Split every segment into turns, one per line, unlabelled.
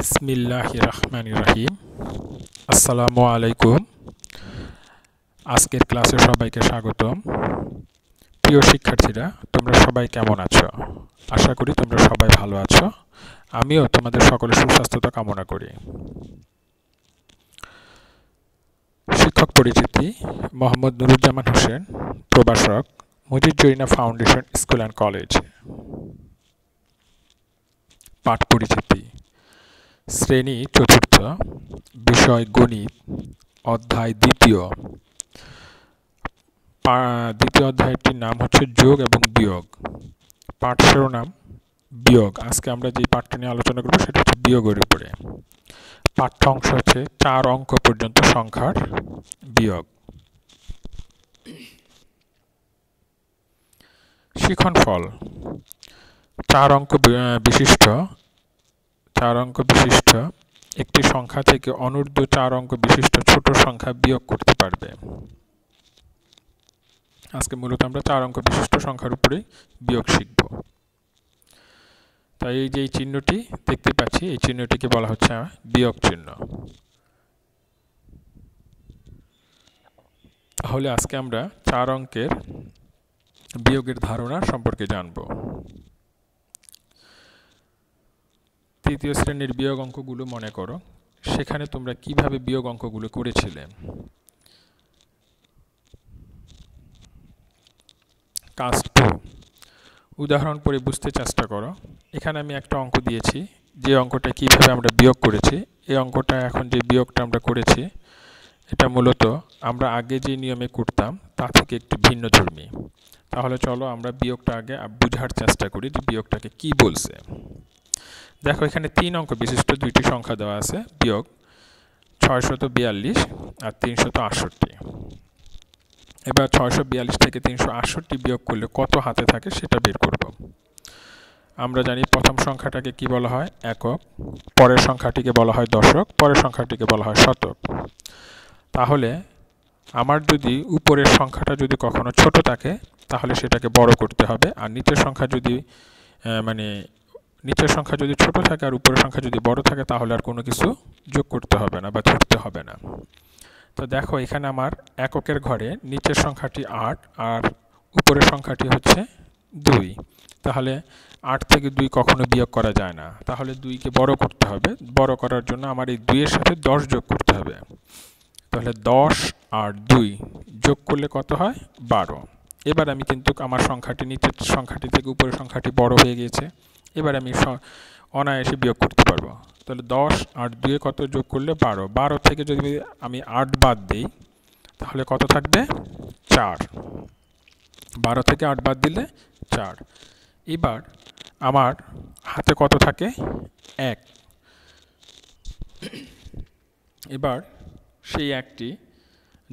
বিসমিল্লাহির রহমানির রহিম। আসসালামু আলাইকুম। আজকের ক্লাসে সবাইকে স্বাগতম। প্রিয় শিক্ষার্থীরা, তোমরা সবাই কেমন আছো? আশা করি তোমরা সবাই ভালো আছো। আমিও তোমাদের সকলের সুস্বাস্থ্যতা কামনা করি। শিক্ষক পরিচিতি: মোহাম্মদ নুরুজ্জামান হোসেন, প্রভাষক, Mujib Zarina foundation school and college. পাঠ পরিচিতি: শ্রেণী চতুর্থ, বিষয় গণিত, অধ্যায় দ্বিতীয়। দ্বিতীয় অধ্যায়টির নাম হচ্ছে যোগ এবং বিয়োগ। পাঠ শিরোনাম বিয়োগ। আজকে আমরা যে পাঠটা নিয়ে আলোচনা করব সেটা হচ্ছে বিয়োগের উপরে। পাঠ্য অংশ হচ্ছে 4 অঙ্ক পর্যন্ত সংখ্যার বিয়োগ। শিক্ষণফল: 4 অঙ্ক বিশিষ্ট একটি সংখ্যা থেকে অনূর্ধ্ব 4 অঙ্ক বিশিষ্ট ছোট সংখ্যা বিয়োগ করতে পারবে। আজকে মূলত আমরা 4 অঙ্ক বিশিষ্ট সংখ্যার উপরে বিয়োগ শিখব। তাই এই যে চিহ্নটি দেখতে পাচ্ছি, এই চিহ্নটিকে বলা হচ্ছে বিয়োগ চিহ্ন। তাহলে আজকে আমরা 4 অঙ্কের বিয়োগের ধারণা সম্পর্কে জানব। তৃতীয় শ্রেণীর বিয়োগ অঙ্কগুলো মনে করো, সেখানে তোমরা কিভাবে বিয়োগ অঙ্কগুলো করেছিলে। কাজ 2, উদাহরণ পড়ে বুঝতে চেষ্টা করো। এখানে আমি একটা অঙ্ক দিয়েছি, যে অঙ্কটা কিভাবে আমরা বিয়োগ করেছি। এই অঙ্কটা এখন যে বিয়োগটা আমরা করেছি, এটা মূলত আমরা আগে যে নিয়মে করতাম তা থেকে একটু ভিন্নধর্মী। তাহলে চলো আমরা বিয়োগটা আগে বোঝার চেষ্টা করি যে বিয়োগটাকে কি বলছে। দেখো, এখানে 3 অঙ্ক বিশিষ্ট দুইটি সংখ্যা দেওয়া আছে, বিয়োগ 642 আর 368। এবার 642 থেকে 368 বিয়োগ করলে কত হাতে থাকে সেটা বের করব। আমরা জানি প্রথম সংখ্যাটাকে কি বলা হয়? একক। পরের সংখ্যাটিকে বলা হয় দশক। পরের সংখ্যাটিকে বলা হয় শতক। তাহলে আমার যদি উপরের সংখ্যাটা যদি কখনো ছোট থাকে তাহলে সেটাকে বড় করতে হবে, আর নিচের সংখ্যা যদি ছোট থাকে আর উপরের সংখ্যা যদি বড় থাকে তাহলে আর কোনো কিছু যোগ করতে হবে না বা ধরতে হবে না। তো দেখো, এখানে আমার এককের ঘরে নিচের সংখ্যাটি 8 আর উপরের সংখ্যাটি হচ্ছে 2। তাহলে 8 থেকে 2 কখনো বিয়োগ করা যায় না, তাহলে 2কে বড় করতে হবে। বড় করার জন্য আমার এই 2 এর সাথে 10 যোগ করতে হবে। তাহলে 10 আর 2 যোগ করলে কত হয়? 12। এবার আমি কিন্তু আমার সংখ্যাটি নিচের সংখ্যাটি থেকে উপরের সংখ্যাটি বড় হয়ে গিয়েছে। এবার আমি অনায়াসে বিয়োগ করতে পারবো। তাহলে 10 আর 2 কত যোগ করলে 12। 12 থেকে যদি আমি 8 বাদ দিই তাহলে কত থাকবে? 4। 12 থেকে 8 বাদ দিলে 4। এবার আমার হাতে কত থাকে? 1। এবার সেই একটি,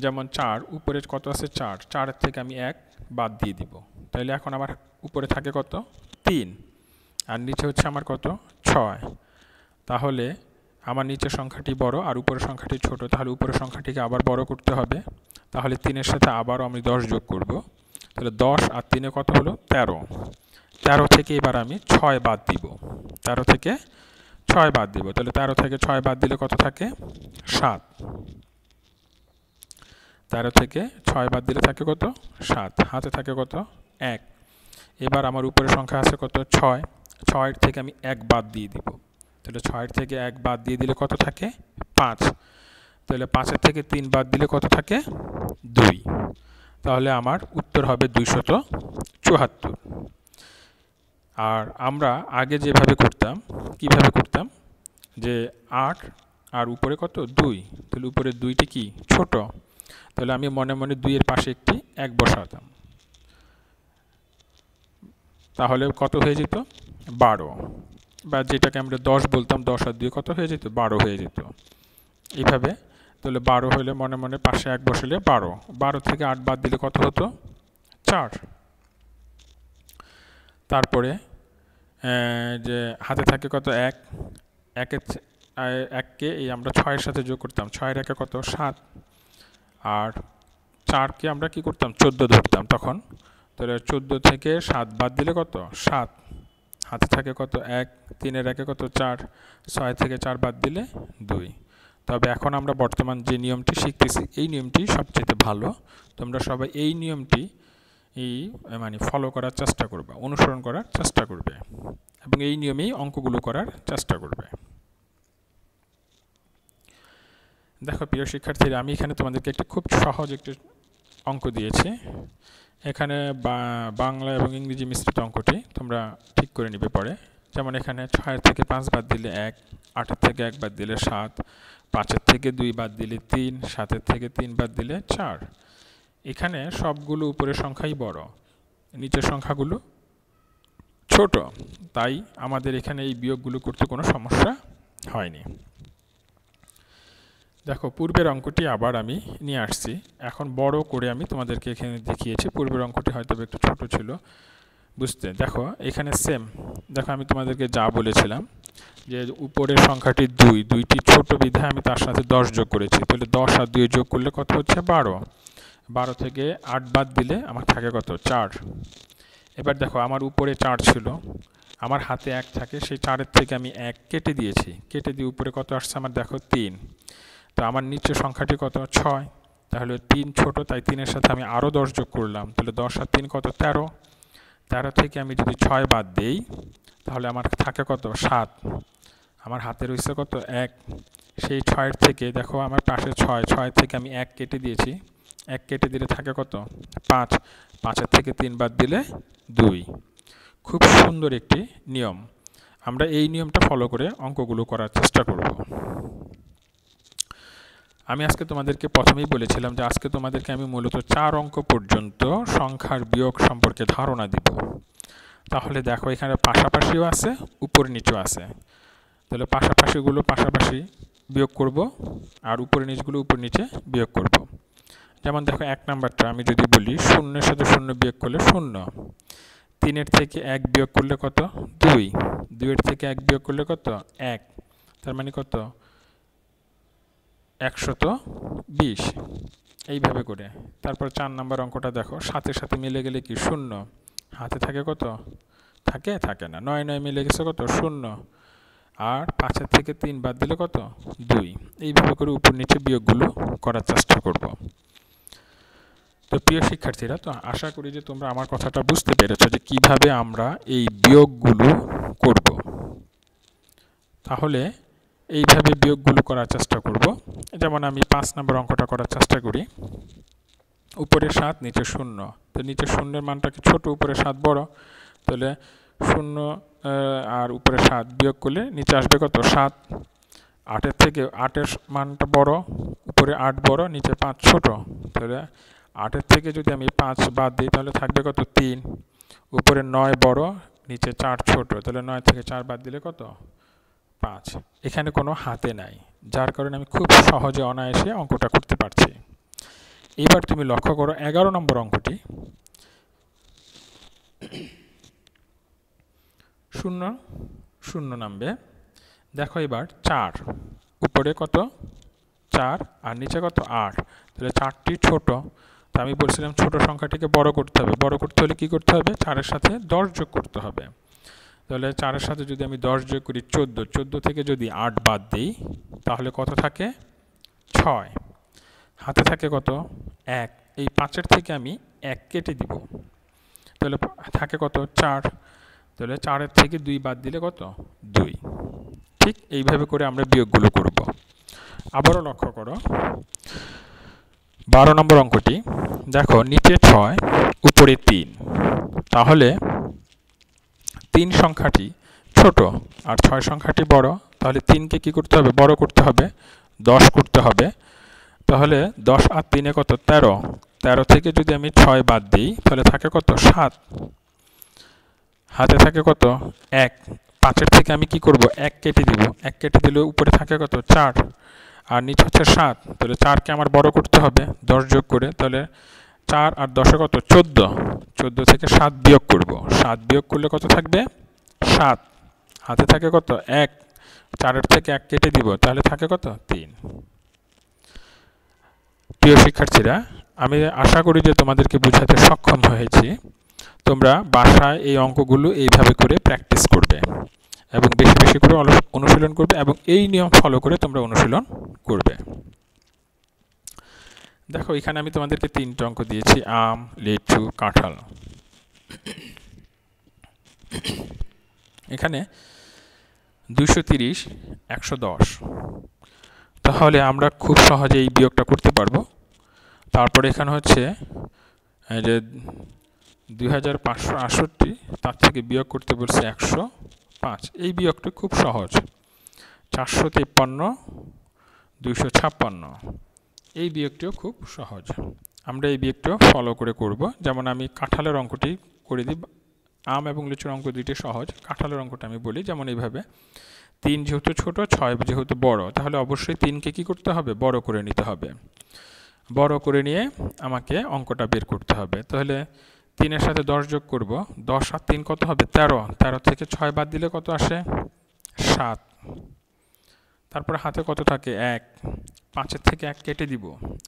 যেমন 4 উপরে কত আছে? 4। 4 থেকে আমি 1 বাদ দিয়ে দিব। তাহলে এখন আমার উপরে থাকে কত? 3। আর নিচে হচ্ছে আমার কত? 6। তাহলে আমার নিচের সংখ্যাটি বড় আর উপরের সংখ্যাটি ছোট, তাহলে উপরের সংখ্যাটিকে আবার বড় করতে হবে। তাহলে 3-এর সাথে আবারও আমি 10 যোগ করব। তাহলে 10 আর 3-এ কত হলো? 13। 13 থেকে এবার আমি 6 বাদ দিব। 13 থেকে 6 বাদ দিব। তাহলে 13 থেকে 6 বাদ দিলে কত থাকে? 7। 13 থেকে 6 বাদ দিলে থাকে কত? 7। হাতে থাকে কত? 1। এবার আমার উপরের সংখ্যা আছে কত? 6। 6 থেকে আমি 1 বাদ দিয়ে দিব। তাহলে 6 থেকে 1 বাদ দিয়ে দিলে কত থাকে? 5। তাহলে 5 থেকে 3 বাদ দিলে কত থাকে? 2। তাহলে আমার উত্তর হবে 274। আর আমরা আগে যেভাবে করতাম, কিভাবে করতাম? যে 8 আর উপরে কত? 2। তাহলে উপরে 2টি কি? ছোট। তাহলে আমি মনে মনে 2 এর পাশে একটি 1 বসাতাম। তাহলে কত হয়ে যেত? 12। বা যেটাকে আমরা 10 বলতাম, 10 আর 2 কত হয়ে যেত? 12 হয়ে যেত। এইভাবে তাহলে 12 হলে মনে মনে পাশে 1 বসালে 12। 12 থেকে 8 বাদ দিলে কত হতো? 4। তারপরে যে হাতে থাকে কত? 1। 1কে এই আমরা 6-এর সাথে যোগ করতাম। 6-এর 1-এ কত? 7। আর 4কে আমরা কি করতাম? 14 ধরতাম তখন। তাহলে 14 থেকে 7 বাদ দিলে কত? 7। হাতে থাকে কত 1, 3-এর 1-এ কত 4, 6 থেকে 4 বাদ দিলে 2। তবে এখন আমরা বর্তমান যে নিয়মটি শিখতেছি এই নিয়মটি সবচেয়ে ভালো। তোমরা সবাই এই নিয়মটি মানে ফলো করার চেষ্টা করবে, অনুসরণ করার চেষ্টা করবে এবং এই নিয়মেই অঙ্কগুলো করার চেষ্টা করবে। দেখো প্রিয় শিক্ষার্থীরা, আমি এখানে তোমাদেরকে একটা খুব সহজ একটি অঙ্ক দিয়েছি। এখানে বাংলা এবং ইংরেজি মিশ্রিত অঙ্কটি তোমরা ঠিক করে নিবে পরে। যেমন এখানে 6 থেকে 5 বাদ দিলে 1, 8 থেকে 1 বাদ দিলে 7, 5 থেকে 2 বাদ দিলে 3, 7 থেকে 3 বাদ দিলে 4। এখানে সবগুলো উপরের সংখ্যাই বড়, নিচের সংখ্যাগুলো ছোট, তাই আমাদের এখানে এই বিয়োগগুলো করতে কোনো সমস্যা হয়নি। দেখো পূর্বের অঙ্কটি আবার আমি নিয়ে আসছি, এখন বড় করে আমি তোমাদেরকে এখানে দেখিয়েছি। পূর্বের অঙ্কটি হয়তো একটু ছোট ছিল বুঝতে। দেখো এখানে সেম, দেখো আমি তোমাদেরকে যা বলেছিলাম যে উপরের সংখ্যাটি 2, 2টি ছোট বিধায় আমি তার সাথে 10 যোগ করেছি। তাহলে 10 আর 2 যোগ করলে কত হচ্ছে 12, 12 থেকে 8 বাদ দিলে আমার থাকে কত 4। এবার দেখো আমার উপরে 4 ছিল, আমার হাতে 1 থাকে, সেই 4-এর থেকে আমি 1 কেটে দিয়েছি, কেটে দিয়ে উপরে কত আসছে আমার দেখো 3। তো আমার নিচের সংখ্যাটি কত 6, তাহলে 3 ছোট, তাই 3-এর সাথে আমি আরও 10 যোগ করলাম। তাহলে 10 আর 3 কত 13, 13 থেকে আমি যদি 6 বাদ দিই তাহলে আমার থাকে কত 7। আমার হাতে রয়েছে কত 1, সেই 6-এর থেকে দেখো আমার পাশে 6, 6 থেকে আমি 1 কেটে দিয়েছি, 1 কেটে দিলে থাকে কত 5, 5-এর থেকে 3 বাদ দিলে 2। খুব সুন্দর একটি নিয়ম, আমরা এই নিয়মটা ফলো করে অঙ্কগুলো করার চেষ্টা করব। আমি আজকে তোমাদেরকে প্রথমেই বলেছিলাম যে আজকে তোমাদেরকে আমি মূলত 4 অঙ্ক পর্যন্ত সংখ্যার বিয়োগ সম্পর্কে ধারণা দিব। তাহলে দেখো এখানে পাশাপাশিও আছে, উপর নিচেও আছে। তাহলে পাশাপাশিগুলো পাশাপাশি বিয়োগ করব আর উপরে নিচগুলো উপর নিচে বিয়োগ করব। যেমন দেখো 1 নাম্বারটা আমি যদি বলি 0-এর সাথে 0 বিয়োগ করলে 0, 3-এর থেকে 1 বিয়োগ করলে কত 2, 2-এর থেকে 1 বিয়োগ করলে কত 1, তার মানে কত 120। এইভাবে করে তারপর 4 নাম্বার অঙ্কটা দেখো 7-এর সাথে মিলে গেলে কি 0, হাতে থাকে কত থাকে না, 9, 9 মিলে গেছে কত 0, আর 5-এর থেকে 3 বাদ দিলে কত 2। এইভাবে করে উপর নিচে বিয়োগগুলো করার চেষ্টা করব। তো প্রিয় শিক্ষার্থীরা, তো আশা করি যে তোমরা আমার কথাটা বুঝতে পেরেছো যে কিভাবে আমরা এই বিয়োগগুলো করব। তাহলে এইভাবে বিয়োগগুলো করার চেষ্টা করব। যেমন আমি 5 নম্বর অঙ্কটা করার চেষ্টা করি। উপরে 7 নিচে 0, তো নিচে 0-এর মানটা কি ছোট, উপরে 7 বড়, তাহলে 0 আর উপরে 7 বিয়োগ করলে নিচে আসবে কত 7। 8-এর থেকে 8-এর মানটা বড়, উপরে 8 বড়, নিচে 5 ছোট, তাহলে 8-এর থেকে যদি আমি 5 বাদ দিই তাহলে থাকবে কত 3। উপরে 9 বড়, নিচে 4 ছোট, তাহলে 9 থেকে 4 বাদ দিলে কত 5। এখানে কোনো হাতে নাই, যার কারণে আমি খুব সহজে অনায়াসে অঙ্কটা করতে পারছি। এবার তুমি লক্ষ্য করো 11 নম্বর অঙ্কটি। 0, 0 নামবে। দেখো এবার 4, উপরে কত 4 আর নিচে কত 8, তাহলে 4টি ছোট, তো আমি বলছিলাম ছোট সংখ্যাটিকে বড় করতে হবে। বড় করতে হলে কি করতে হবে 4-এর সাথে 10 যোগ করতে হবে। তাহলে 4-এর সাথে যদি আমি 10 যোগ করি 14, 14 থেকে যদি 8 বাদ দিই তাহলে কত থাকে 6, হাতে থাকে কত 1, এই 5-এর থেকে আমি 1 কেটে দিব, তাহলে থাকে কত 4, তাহলে 4-এর থেকে 2 বাদ দিলে কত 2। ঠিক এইভাবে করে আমরা বিয়োগগুলো করব। আবারও লক্ষ্য করো 12 নম্বর অঙ্কটি। দেখো নিচে 6, উপরে 3, তাহলে 3 সংখ্যাটি ছোট আর 6 সংখ্যাটি বড়, তাহলে 3-কে কি করতে হবে বড় করতে হবে, 10 করতে হবে। তাহলে 10 আর 3-এ কত 13, 13 থেকে যদি আমি 6 বাদ দিই তাহলে থাকে কত 7, হাতে থাকে কত 1, 5-এর থেকে আমি কি করব 1 কেটে দিব, 1 কেটে দিলে উপরে থাকে কত 4 আর নিচে হচ্ছে 7, তাহলে 4-কে আমার বড় করতে হবে 10 যোগ করে, তাহলে 4 আর 10-এ কত 14, 14 থেকে 7 বিয়োগ করব, 7 বিয়োগ করলে কত থাকবে 7, হাতে থাকে কত 1, 4-এর থেকে 1 কেটে দিব, তাহলে থাকে কত 3। প্রিয় শিক্ষার্থীরা, আমি আশা করি যে তোমাদেরকে বোঝাতে সক্ষম হয়েছি। তোমরা বাসায় এই অঙ্কগুলো এইভাবে করে প্র্যাকটিস করবে এবং বেশি বেশি করে অনুশীলন করবে এবং এই নিয়ম ফলো করে তোমরা অনুশীলন করবে। দেখো এখানে আমি তোমাদেরকে 3টে অঙ্ক দিয়েছি, আম, লিচু, কাঁঠাল। এখানে 230, 110, তাহলে আমরা খুব সহজে এই বিয়োগটা করতে পারবো। তারপরে এখানে হচ্ছে যে 2568, তার থেকে বিয়োগ করতে বলছে 105। এই বিয়োগটা খুব সহজ। 453, 256, এই বিয়োগটিও খুব সহজ। আমরা এই বিয়োগটিও ফলো করে করব। যেমন আমি কাঁঠালের অঙ্কটি করে দিই। আম এবং লিচুর অঙ্ক দুইটি সহজ, কাঁঠালের অঙ্কটা আমি বলি। যেমন এইভাবে 3 যেহেতু ছোট, 6 যেহেতু বড়, তাহলে অবশ্যই 3কে কি করতে হবে? বড় করে নিতে হবে। বড় করে নিয়ে আমাকে অঙ্কটা বের করতে হবে। তাহলে 3-এর সাথে 10 যোগ করব। 10 আর 3 কত হবে? 13। 13 থেকে 6 বাদ দিলে কত আসে? 7। তারপরে হাতে কত থাকে? 1। 5-এর থেকে 1 কেটে দিব।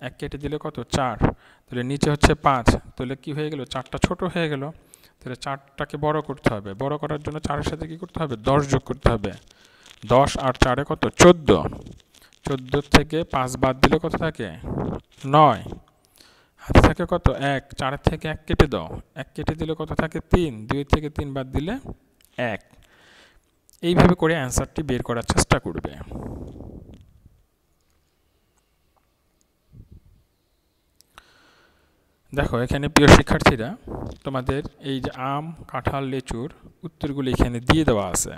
1 কেটে দিলে কত? 4। তাহলে নিচে হচ্ছে 5। তাহলে কি হয়ে গেল? 4টা ছোট হয়ে গেল। তাহলে 4টাকে বড় করতে হবে। বড় করার জন্য 4-এর সাথে কি করতে হবে? 10 যোগ করতে হবে। 10 আর 4-এ কত? 14। 14 থেকে 5 বাদ দিলে কত থাকে? 9। হাতে থাকে কত? 1। 4-এর থেকে 1 কেটে দাও। 1 কেটে দিলে কত থাকে? 3। 2 থেকে 3 বাদ দিলে 1। এইভাবে করে অ্যান্সারটি বের করার চেষ্টা করবে। দেখো এখানে প্রিয় শিক্ষার্থীরা, তোমাদের এই যে আম, কাঁঠাল, লিচুর উত্তরগুলো এখানে দিয়ে দেওয়া আছে।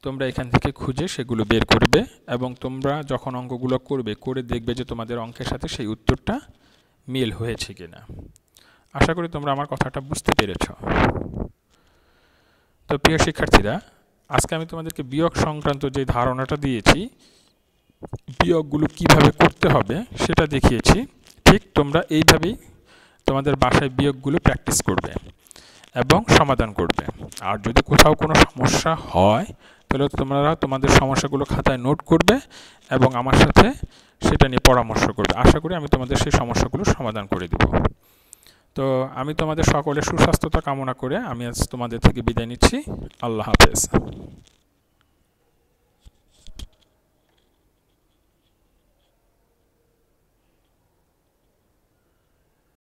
তোমরা এখান থেকে খুঁজে সেগুলো বের করবে এবং তোমরা যখন অঙ্কগুলো করবে, করে দেখবে যে তোমাদের অঙ্কের সাথে সেই উত্তরটা মিল হয়েছে কিনা। আশা করি তোমরা আমার কথাটা বুঝতে পেরেছ। তো প্রিয় শিক্ষার্থীরা, আজকে আমি তোমাদেরকে বিয়োগ সংক্রান্ত যে ধারণাটা দিয়েছি, বিয়োগগুলো কিভাবে করতে হবে সেটা দেখিয়েছি। ঠিক তোমরা এইভাবেই তোমাদের বাসায় বিয়োগগুলো প্র্যাকটিস করবে এবং সমাধান করবে। আর যদি কোথাও কোনো সমস্যা হয় তাহলে তোমরা তোমাদের সমস্যাগুলো খাতায় নোট করবে এবং আমার সাথে সেটা নিয়ে পরামর্শ করবে। আশা করি আমি তোমাদের সেই সমস্যাগুলো সমাধান করে দেব। তো আমি তোমাদের সকলের সুস্বাস্থ্যতা কামনা করে আমি আজ তোমাদের থেকে বিদায় নিচ্ছি। আল্লাহ হাফেজ।